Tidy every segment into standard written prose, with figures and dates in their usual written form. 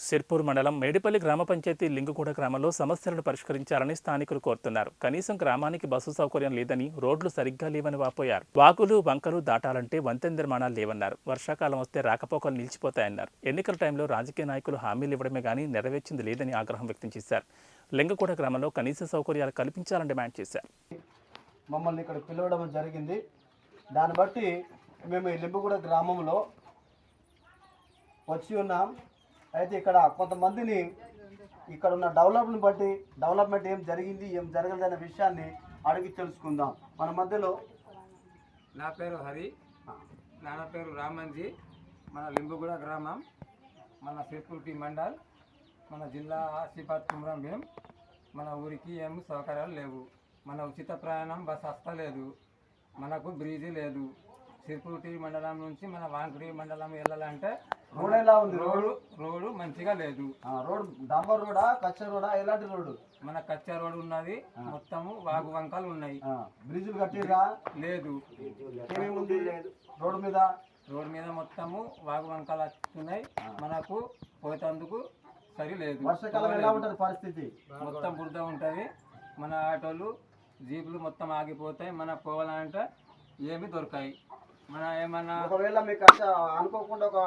సిర్పూర్ మండలం మేడిపల్లి గ్రామ పంచాయతీ లింగుగూడ గ్రామంలో సమస్యలను పరిష్కరించాలని స్థానికులు కోరుతున్నారు. కనీసం గ్రామానికి బస్సు సౌకర్యం లేదని, రోడ్లు సరిగ్గా లేవని వాపోయారు. వాగులు వంకలు దాటాలంటే వంతెన నిర్మాణాలు లేవన్నారు. వర్షాకాలం వస్తే రాకపోకలు నిలిచిపోతాయన్నారు. ఎన్నికల టైంలో రాజకీయ నాయకులు హామీలు ఇవ్వడమే గానీ నెరవేర్చింది లేదని ఆగ్రహం వ్యక్తం చేశారు. లింగుగూడ గ్రామంలో కనీస సౌకర్యాలు కల్పించాలని డిమాండ్ చేశారు. మమ్మల్ని ఇక్కడ పిలవడం జరిగింది. దాన్ని బట్టి మేము ఈ లింబుగూడ గ్రామంలో వచ్చి ఉన్నాం. అయితే ఇక్కడ కొంతమందిని ఇక్కడ ఉన్న డెవలప్మెంట్ ఏం జరిగింది ఏం జరగలేదనే విషయాన్ని అడిగి తెలుసుకుందాం. మన మధ్యలో నా పేరు హరి, నాన్న పేరు రామంజీ, మన లింబుగూడ గ్రామం, మన సిర్పూర్ మండల్, మన జిల్లా ఆసిఫాబాద్ కుమ్రం భీం. మన ఊరికి ఏం సౌకర్యాలు లేవు. మన ఉచిత ప్రయాణం బస్ వస్తలేదు, మనకు బ్రిడ్జి లేదు. సిర్పూర్ మండలం నుంచి మన వాంకడి మండలం వెళ్ళాలంటే రోడ్ ఎలా ఉంది? రోడ్డు మంచిగా లేదు. రోడ్ డాంబర్ రోడా, కచ్చా రోడా, ఎలాంటి రోడ్డు? మన కచ్చా రోడ్ ఉన్నది, మొత్తము వాగు వంకలు ఉన్నాయి. బ్రిడ్జిలు కట్టిరా? లేదు. ఏమేముంది రోడ్డు మీద? రోడ్డు మీద మొత్తము వాగు వంకలు వస్తున్నాయి, మనకు పోయేందుకు సరి లేదు. వర్షాకాలం ఎలా ఉంటుంది పరిస్థితి? మొత్తం బురద ఉంటుంది. మన ఆటోలు జీపులు మొత్తం ఆగిపోతాయి. మన పోవాలంటే ఏమి దొరకాయి. మన ఏమన్నా ఒకవేళ మీకు అనుకోకుండా ఒక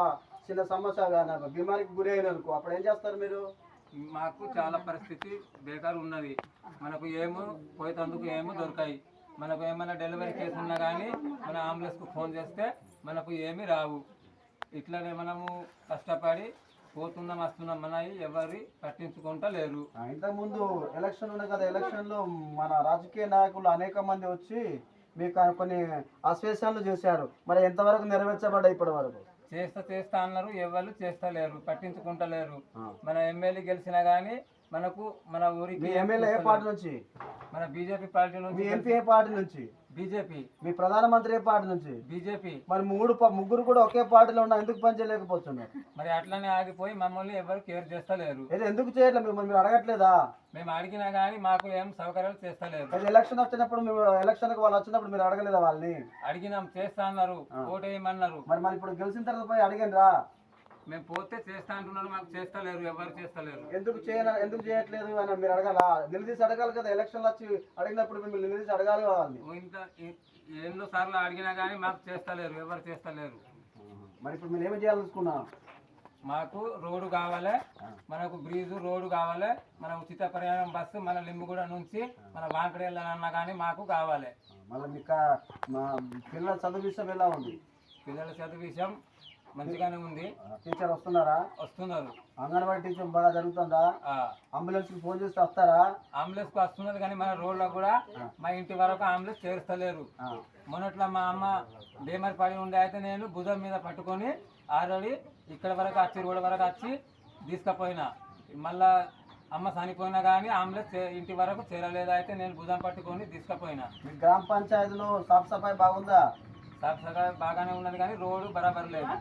చిన్న సమస్య బీమారికి గురి అయినందుకు అప్పుడు ఏం చేస్తారు మీరు? మాకు చాలా పరిస్థితి బేకారు ఉన్నది. మనకు ఏమో పోయేందుకు ఏమో దొరకాయి. మనకు ఏమైనా డెలివరీ కేసు ఉన్నా కానీ మన అంబులెన్స్కు ఫోన్ చేస్తే మనకు ఏమీ రావు. ఇట్లనే మనము కష్టపడి పోతున్నాం వస్తున్నాం, మనవి ఎవరి పట్టించుకుంటా లేరు. ఇంతకుముందు ఎలక్షన్ ఉన్నాయి కదా, ఎలక్షన్లో మన రాజకీయ నాయకులు అనేక మంది వచ్చి మీకు కొన్ని ఆశ్వాసాలు చేశారు. మరి ఎంతవరకు నెరవేర్చబడ్డాయి ఇప్పటి వరకు? చేస్తా అన్నారు, ఎవరు చేస్తలేరు, పట్టించుకుంటలేరు. మన ఎమ్మెల్యే గెలిచినా కానీ మనకు మన ఊరికి ఎమ్మెల్యే ఏ పార్టీ నుంచి? మన బీజేపీ పార్టీ నుంచి. మీ ఎంపీ ఏ పార్టీ నుంచి? బీజేపీ. మీ ప్రధానమంత్రి ఏ పార్టీ నుంచి? బీజేపీ. మరి ముగ్గురు కూడా ఒకే పార్టీలో ఉన్నా ఎందుకు పనిచేయలేకపోతున్నారు? మరి అట్లనే ఆగిపోయి మమ్మల్ని ఎవరు కేర్ చేస్తలేరు. ఎందుకు చేయట్లేదు? మీరు అడగట్లేదా? మేము అడిగినా కానీ మాకు ఏం సౌకర్యాలు చేస్తలేరు. ఎలక్షన్ వచ్చినప్పుడు ఎలక్షన్కి వాళ్ళు వచ్చినప్పుడు మీరు అడగలేదా వాళ్ళని? అడిగినాం, చేస్తా అన్నారు, ఓటేయమన్నారు. మరి ఇప్పుడు గెలిచిన తర్వాత పోయి అడిగినరా? మేము పోతే చేస్తా అంటున్నారు, మాకు చేస్తలేరు, ఎవరు చేస్తలేరు. ఎందుకు చేయట్లేదు అని మీరు అడగాల? నిలదీసి అడగాలి కదా. ఎలక్షన్లు వచ్చి అడిగినప్పుడు మిమ్మల్ని నిలదీసి అడగాలి వాళ్ళని. ఇంత ఎన్నో సార్లు అడిగినా కానీ మాకు చేస్తలేరు, ఎవరు చేస్తలేరు. మరి ఇప్పుడు మీరు ఏమి చేయాలనుకున్నాం? మాకు రోడ్డు కావాలి, మనకు బ్రిడ్జ్ రోడ్డు కావాలి, మన ఉచిత ప్రయాణం బస్సు మన లింబుగూడ నుంచి మన వాంకడి వెళ్ళాలన్నా కానీ మాకు కావాలి. మళ్ళీ మీకు మా పిల్లల చదువు విషయం ఎలా ఉంది? పిల్లల చదువు విషయం మంచిగానే ఉంది. టీచర్ వస్తున్నారా? వస్తున్నారు. అంగన్వాడీ టీచర్ బాగా జరుగుతుందా? అంబులెన్స్ కి ఫోన్ చేస్తే వస్తారా? అంబులెన్స్ కు వస్తున్నది కానీ మన రోడ్లో కూడా మా ఇంటి వరకు అంబులెన్స్ చేరుస్తలేరు. మొన్నట్లో మా అమ్మ బేమరి పడి ఉండే, అయితే నేను భుజం మీద పట్టుకొని ఆల్రెడీ ఇక్కడ వరకు వచ్చి రోడ్డు వరకు వచ్చి తీసుకుపోయినా. మళ్ళా అమ్మ చనిపోయినా కానీ అంబులెన్స్ ఇంటి వరకు చేరలేదు, అయితే నేను భుజం పట్టుకొని తీసుకుపోయినా. మీ గ్రామ పంచాయతీలో సాఫ్ సఫాయి బాగుందా? సాఫ్ సఫాయి బాగానే ఉన్నది కానీ రోడ్డు బరాబర్ లేదు.